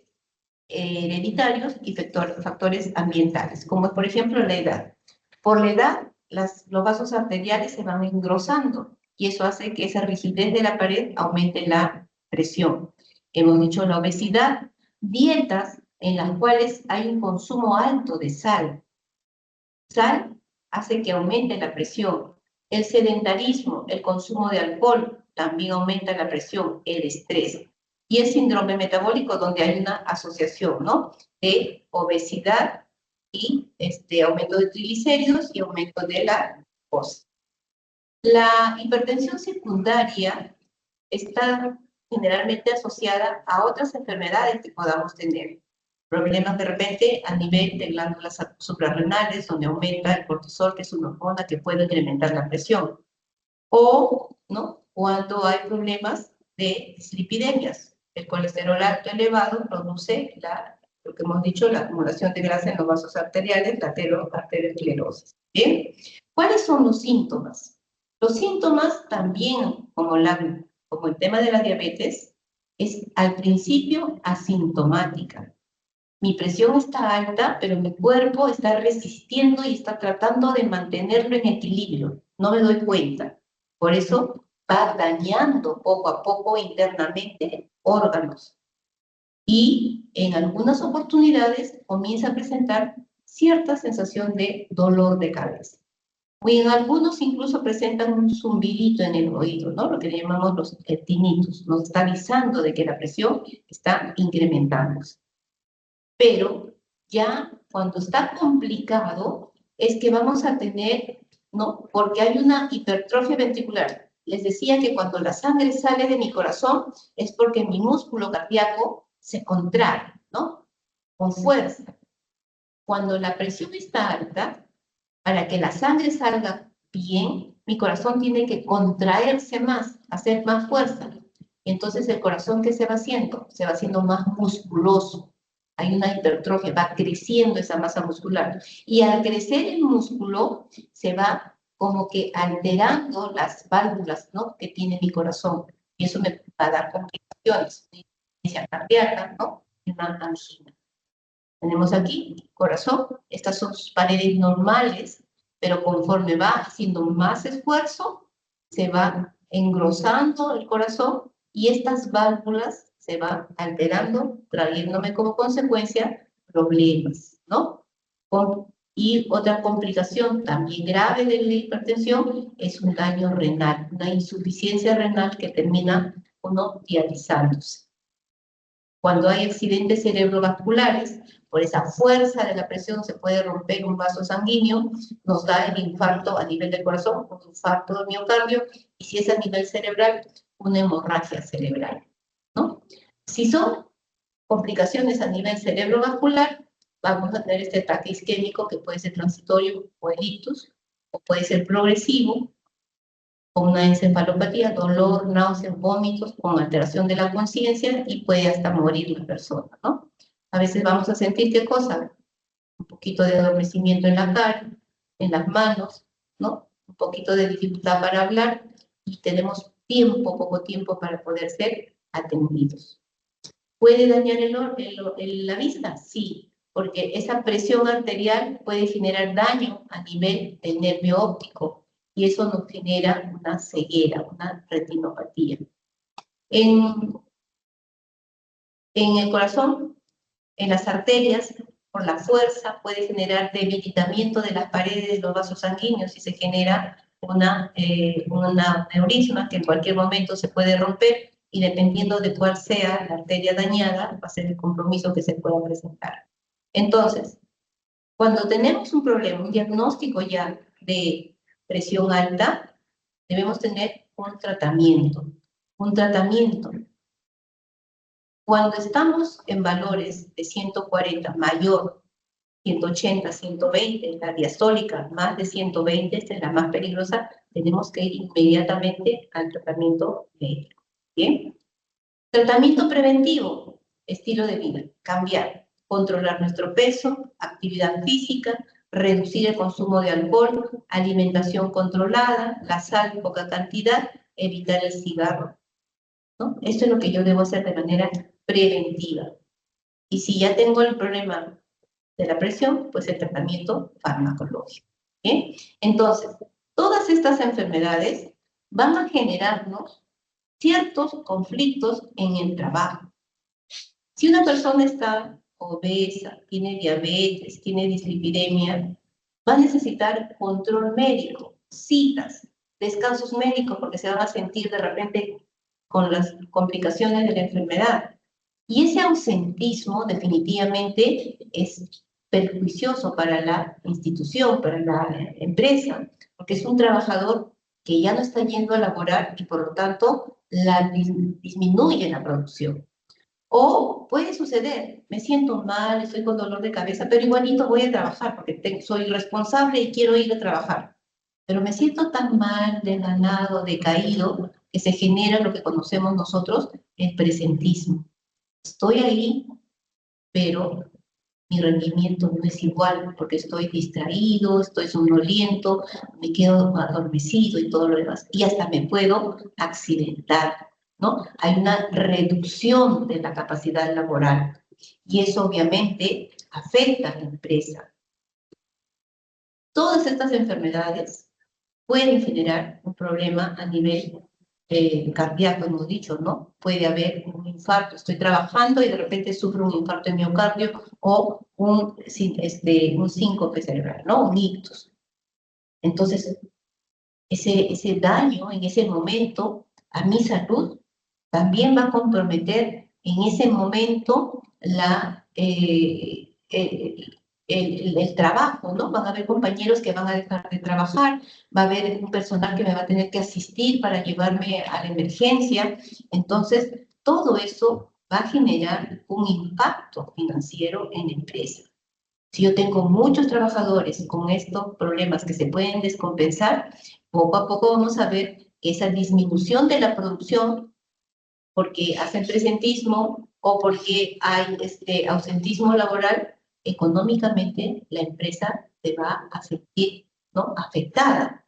hereditarios y factores ambientales, como por ejemplo la edad. Por la edad los vasos arteriales se van engrosando y eso hace que esa rigidez de la pared aumente la presión. Hemos dicho la obesidad, dietas en las cuales hay un consumo alto de sal. Sal hace que aumente la presión. El sedentarismo, el consumo de alcohol también aumenta la presión, el estrés. Y el síndrome metabólico donde hay una asociación, ¿no? De obesidad y aumento de triglicéridos y aumento de la glucosa. La hipertensión secundaria está generalmente asociada a otras enfermedades que podamos tener. Problemas de repente a nivel de glándulas suprarrenales, donde aumenta el cortisol, que es una hormona que puede incrementar la presión. O, ¿no?, cuando hay problemas de dislipidemias. El colesterol alto elevado produce lo que hemos dicho, la acumulación de grasa en los vasos arteriales, la arteriosclerosis. ¿Bien? ¿Cuáles son los síntomas? Los síntomas también, como el tema de la diabetes, es al principio asintomática. Mi presión está alta, pero mi cuerpo está resistiendo y está tratando de mantenerlo en equilibrio. No me doy cuenta. Por eso va dañando poco a poco internamente órganos. Y en algunas oportunidades comienza a presentar cierta sensación de dolor de cabeza. Y en algunos incluso presentan un zumbidito en el oído, ¿no? Lo que llamamos los tinnitus. Nos está avisando de que la presión está incrementándose. Pero ya cuando está complicado es que vamos a tener, ¿no? Porque hay una hipertrofia ventricular. Les decía que cuando la sangre sale de mi corazón es porque mi músculo cardíaco se contrae, ¿no? Con fuerza. Cuando la presión está alta, para que la sangre salga bien, mi corazón tiene que contraerse más, hacer más fuerza. Entonces el corazón, ¿qué se va haciendo? Se va haciendo más musculoso. Hay una hipertrofia, va creciendo esa masa muscular. Y al crecer el músculo, se va como que alterando las válvulas, ¿no?, que tiene mi corazón. Y eso me va a dar complicaciones, una insuficiencia cardíaca, ¿no?, y una angina. Tenemos aquí corazón, estas son sus paredes normales, pero conforme va haciendo más esfuerzo, se va engrosando el corazón y estas válvulas se van alterando, trayéndome como consecuencia problemas, ¿no? Y otra complicación también grave de la hipertensión es un daño renal, una insuficiencia renal que termina uno dializándose. Cuando hay accidentes cerebrovasculares, por esa fuerza de la presión se puede romper un vaso sanguíneo, nos da el infarto a nivel del corazón, un infarto del miocardio, y si es a nivel cerebral, una hemorragia cerebral, ¿no? Si son complicaciones a nivel cerebrovascular, vamos a tener este ataque isquémico que puede ser transitorio o el ictus, o puede ser progresivo, con una encefalopatía, dolor, náuseas, vómitos, con alteración de la conciencia y puede hasta morir la persona, ¿no? A veces vamos a sentir, ¿qué cosa? Un poquito de adormecimiento en la cara, en las manos, ¿no? Un poquito de dificultad para hablar y tenemos poco tiempo para poder ser atendidos. ¿Puede dañar la vista? Sí, porque esa presión arterial puede generar daño a nivel del nervio óptico y eso nos genera una ceguera, una retinopatía. En el corazón, en las arterias, por la fuerza, puede generar debilitamiento de las paredes de los vasos sanguíneos y se genera una aneurisma que en cualquier momento se puede romper y dependiendo de cuál sea la arteria dañada, va a ser el compromiso que se pueda presentar. Entonces, cuando tenemos un problema, un diagnóstico ya de presión alta, debemos tener un tratamiento. Un tratamiento. Cuando estamos en valores de 140 mayor, 180, 120, la diastólica más de 120, esta es la más peligrosa, tenemos que ir inmediatamente al tratamiento médico. ¿Bien? Tratamiento preventivo, estilo de vida, cambiar, controlar nuestro peso, actividad física, reducir el consumo de alcohol, alimentación controlada, la sal en poca cantidad, evitar el cigarro, ¿no? Esto es lo que yo debo hacer de manera preventiva. Y si ya tengo el problema de la presión, pues el tratamiento farmacológico. ¿Bien? Entonces, todas estas enfermedades van a generarnos ciertos conflictos en el trabajo. Si una persona está obesa, tiene diabetes, tiene dislipidemia, va a necesitar control médico, citas, descansos médicos, porque se van a sentir de repente con las complicaciones de la enfermedad. Y ese ausentismo definitivamente es perjuicioso para la institución, para la empresa, porque es un trabajador que ya no está yendo a laborar y por lo tanto disminuye la producción. O puede suceder, me siento mal, estoy con dolor de cabeza, pero igualito voy a trabajar porque soy responsable y quiero ir a trabajar. Pero me siento tan mal, desganado, decaído, que se genera lo que conocemos nosotros, el presentismo. Estoy ahí, pero mi rendimiento no es igual porque estoy distraído, estoy somnoliento, me quedo adormecido y todo lo demás. Y hasta me puedo accidentar, ¿no? Hay una reducción de la capacidad laboral y eso obviamente afecta a la empresa. Todas estas enfermedades pueden generar un problema a nivel cardíaco, hemos dicho, ¿no? Puede haber un infarto, estoy trabajando y de repente sufro un infarto de miocardio o un síncope cerebral, ¿no? Un ictus. Entonces, ese daño en ese momento a mi salud también va a comprometer en ese momento el trabajo, ¿no? Van a haber compañeros que van a dejar de trabajar, va a haber un personal que me va a tener que asistir para llevarme a la emergencia. Entonces, todo eso va a generar un impacto financiero en la empresa. Si yo tengo muchos trabajadores con estos problemas que se pueden descompensar, poco a poco vamos a ver que esa disminución de la producción, porque hacen presentismo o porque hay ausentismo laboral, económicamente la empresa se va a sentir, ¿no?, afectada.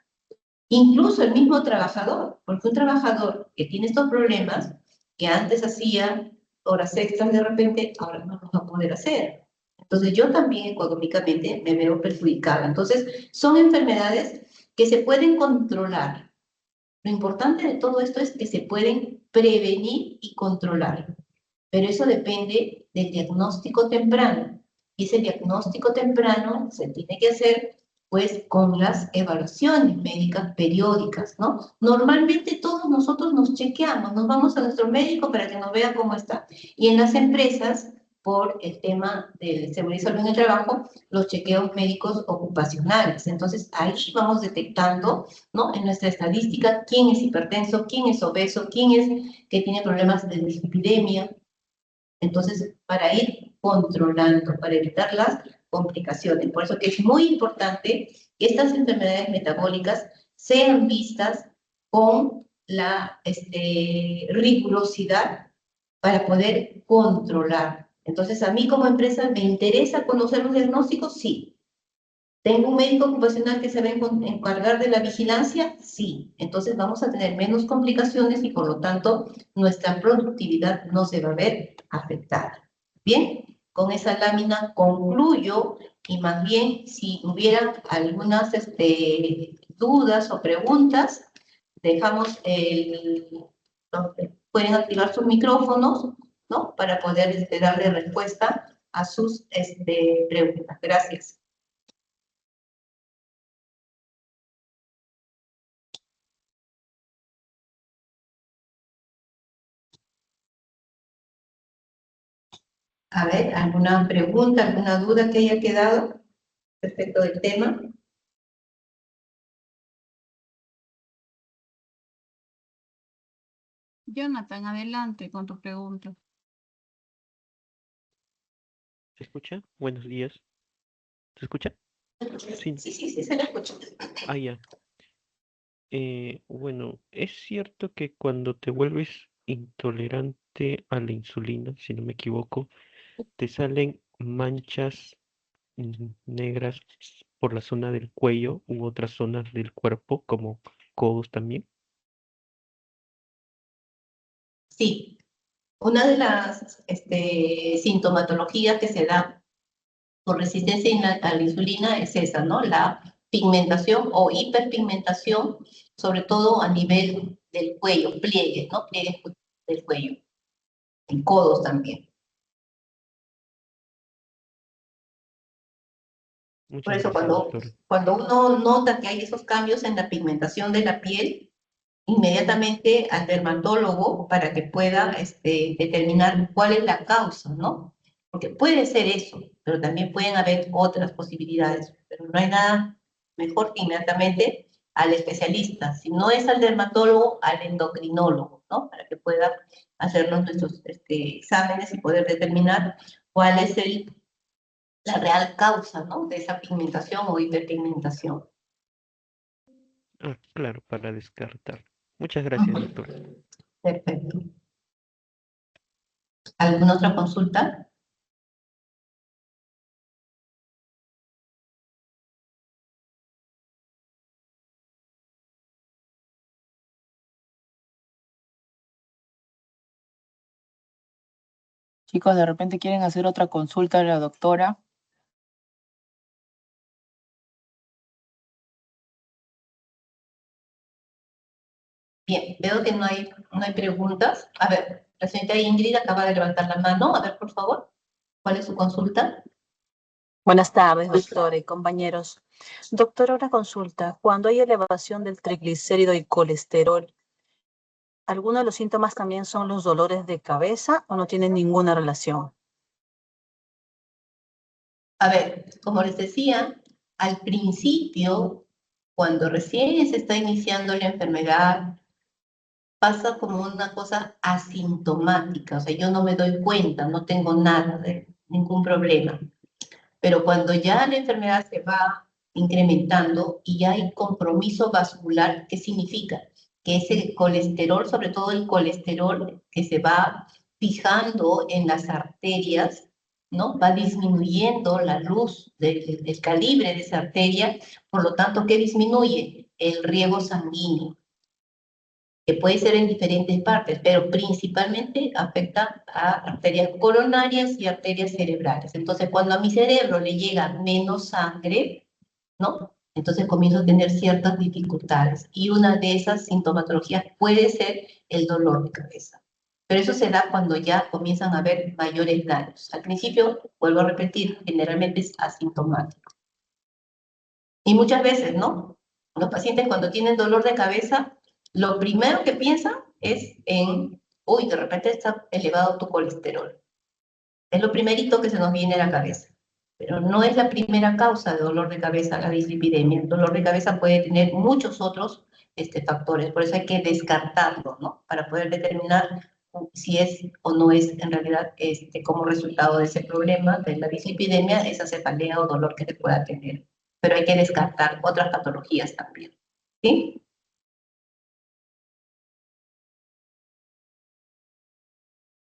Incluso el mismo trabajador, porque un trabajador que tiene estos problemas, que antes hacía horas extras de repente, ahora no los va a poder hacer. Entonces yo también económicamente me veo perjudicada. Entonces son enfermedades que se pueden controlar. Lo importante de todo esto es que se pueden prevenir y controlar, pero eso depende del diagnóstico temprano. Y ese diagnóstico temprano se tiene que hacer pues con las evaluaciones médicas periódicas, ¿no? Normalmente todos nosotros nos chequeamos, nos vamos a nuestro médico para que nos vea cómo está. Y en las empresas, por el tema de seguridad y salud en el trabajo, los chequeos médicos ocupacionales. Entonces ahí vamos detectando, ¿no?, en nuestra estadística quién es hipertenso, quién es obeso, quién es que tiene problemas de dislipidemia. Entonces, para ir controlando, para evitar las complicaciones. Por eso que es muy importante que estas enfermedades metabólicas sean vistas con la rigurosidad para poder controlar. Entonces, a mí como empresa, ¿me interesa conocer los diagnósticos? Sí. ¿Tengo un médico ocupacional que se va a encargar de la vigilancia? Sí. Entonces vamos a tener menos complicaciones y por lo tanto nuestra productividad no se va a ver afectada. Bien, con esa lámina concluyo y más bien si hubiera algunas dudas o preguntas, dejamos pueden activar sus micrófonos, ¿no?, para poder darle respuesta a sus preguntas. Gracias. A ver, ¿alguna pregunta, alguna duda que haya quedado respecto del tema? Jonathan, adelante con tu pregunta. ¿Se escucha? Buenos días. ¿Se escucha? Sí. Sí, se la escucha. Ah, ya. Bueno, es cierto que cuando te vuelves intolerante a la insulina, si no me equivoco, te salen manchas negras por la zona del cuello u otras zonas del cuerpo, como codos también. Sí, una de las sintomatologías que se da por resistencia a la insulina es esa, ¿no? La pigmentación o hiperpigmentación, sobre todo a nivel del cuello, pliegues, ¿no? Pliegues del cuello, en codos también. Por Muchas eso gracias, doctora. cuando uno nota que hay esos cambios en la pigmentación de la piel, inmediatamente al dermatólogo para que pueda determinar cuál es la causa, ¿no? Porque puede ser eso, pero también pueden haber otras posibilidades, pero no hay nada mejor que inmediatamente al especialista. Si no es al dermatólogo, al endocrinólogo, ¿no? Para que pueda hacernos nuestros exámenes y poder determinar cuál es la real causa, ¿no? De esa pigmentación o hiperpigmentación. Ah, claro, para descartar. Muchas gracias, doctora. Perfecto. ¿Alguna otra consulta? Chicos, de repente quieren hacer otra consulta a la doctora. Bien, veo que no hay preguntas. A ver, la señorita Ingrid acaba de levantar la mano. A ver, por favor, ¿cuál es su consulta? Buenas tardes, doctora y compañeros. Doctora, una consulta. Cuando hay elevación del triglicérido y colesterol, ¿algunos de los síntomas también son los dolores de cabeza o no tienen ninguna relación? A ver, como les decía, al principio, cuando recién se está iniciando la enfermedad, pasa como una cosa asintomática. O sea, yo no me doy cuenta, no tengo nada de ningún problema. Pero cuando ya la enfermedad se va incrementando y ya hay compromiso vascular, ¿qué significa? Que ese colesterol, sobre todo el colesterol que se va fijando en las arterias, ¿no? Va disminuyendo la luz del calibre de esa arteria, por lo tanto, ¿qué disminuye? El riego sanguíneo, que puede ser en diferentes partes, pero principalmente afecta a arterias coronarias y arterias cerebrales. Entonces, cuando a mi cerebro le llega menos sangre, ¿no? Entonces comienzo a tener ciertas dificultades. Y una de esas sintomatologías puede ser el dolor de cabeza. Pero eso se da cuando ya comienzan a haber mayores daños. Al principio, vuelvo a repetir, generalmente es asintomático. Y muchas veces, ¿no? Los pacientes cuando tienen dolor de cabeza, lo primero que piensan es en, uy, de repente está elevado tu colesterol. Es lo primerito que se nos viene a la cabeza. Pero no es la primera causa de dolor de cabeza la dislipidemia. El dolor de cabeza puede tener muchos otros factores, por eso hay que descartarlo, ¿no? Para poder determinar si es o no es en realidad como resultado de ese problema de la dislipidemia, esa cefalea o dolor que se pueda tener. Pero hay que descartar otras patologías también, ¿sí?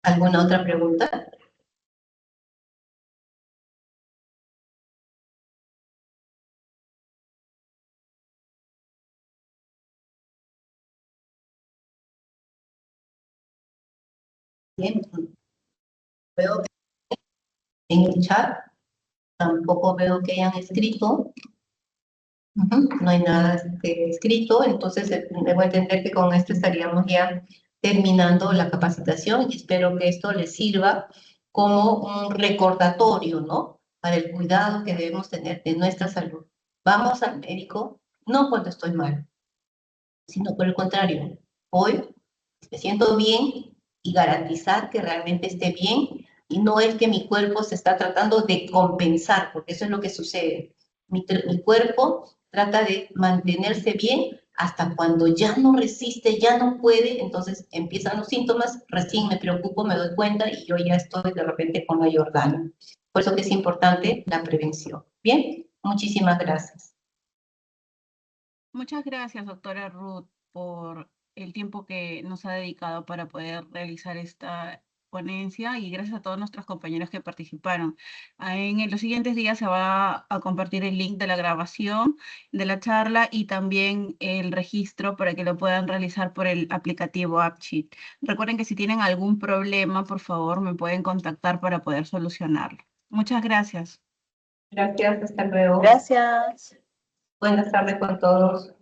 ¿Alguna otra pregunta? Bien, veo que en el chat tampoco veo que hayan escrito. No hay nada escrito, entonces debo entender que con esto estaríamos ya terminando la capacitación y espero que esto les sirva como un recordatorio, ¿no? Para el cuidado que debemos tener de nuestra salud. Vamos al médico, no cuando estoy mal, sino por el contrario, hoy me siento bien y garantizar que realmente esté bien y no es que mi cuerpo se está tratando de compensar, porque eso es lo que sucede. Mi cuerpo trata de mantenerse bien hasta cuando ya no resiste, ya no puede, entonces empiezan los síntomas, recién me preocupo, me doy cuenta y yo ya estoy de repente con mayor daño. Por eso que es importante la prevención. Bien, muchísimas gracias. Muchas gracias, doctora Ruth, por el tiempo que nos ha dedicado para poder realizar esta ponencia y gracias a todos nuestros compañeros que participaron. En los siguientes días se va a compartir el link de la grabación de la charla y también el registro para que lo puedan realizar por el aplicativo AppSheet. Recuerden que si tienen algún problema, por favor, me pueden contactar para poder solucionarlo. Muchas gracias. Gracias, hasta luego. Gracias. Buenas tardes con todos.